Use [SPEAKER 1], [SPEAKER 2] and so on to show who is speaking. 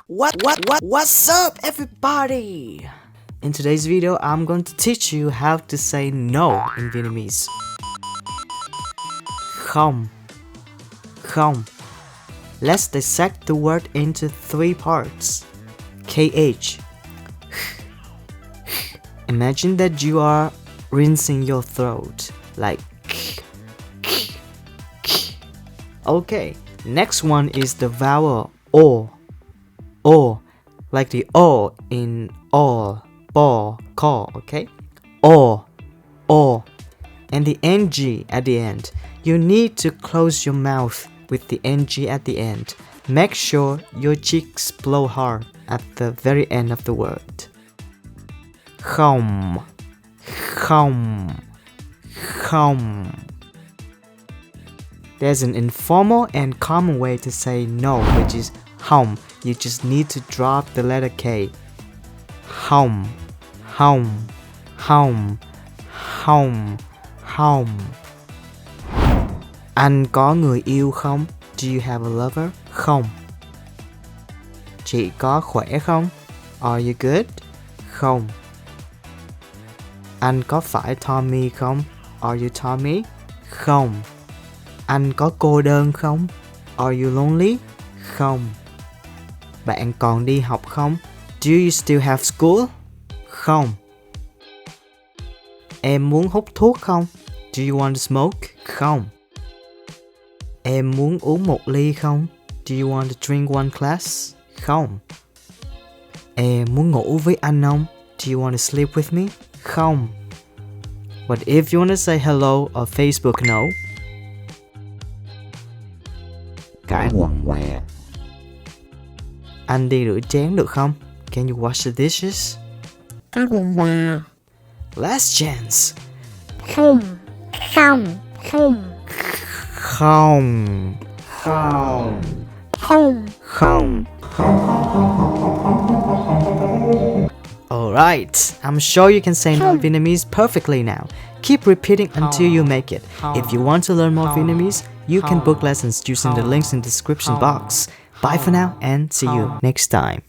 [SPEAKER 1] What's up, everybody? In today's video, I'm going to teach you how to say no in Vietnamese. Không. Không. Let's dissect the word into three parts. KH. Imagine that you are rinsing your throat, like Okay, next one is the vowel O. O, like the O in all, ball, call, okay? O, O. And the NG at the end. You need to close your mouth with the NG at the end. Make sure your cheeks blow hard at the very end of the word. Không. Không. Không. There's an informal and common way to say no, which is hông. You just need to drop the letter K. Hông. Hông. Hông. Hông. Hông. Anh có người yêu không? Do you have a lover? Không. Chị có khỏe không? Are you good? Không. Anh có phải Tommy không? Are you Tommy? Không. Anh có cô đơn không? Are you lonely? Không. Bạn còn đi học không? Do you still have school? Không. Em muốn hút thuốc không? Do you want to smoke? Không. Em muốn uống một ly không? Do you want to drink one glass? Không. Em muốn ngủ với anh không? Do you want to sleep with me? Không. But if you want to say hello or Facebook no.
[SPEAKER 2] Cái quằn què.
[SPEAKER 1] Anh đi rửa chén được không? Can you wash the dishes?
[SPEAKER 2] Cái quằn què.
[SPEAKER 1] Last chance.
[SPEAKER 2] Không. Không. Không.
[SPEAKER 1] Không. Không.
[SPEAKER 2] Không.
[SPEAKER 1] Không. Alright, I'm sure you can say no Vietnamese perfectly now. Keep repeating until you make it. If you want to learn more Vietnamese, you can book lessons using the links in the description box. Bye for now and see you next time.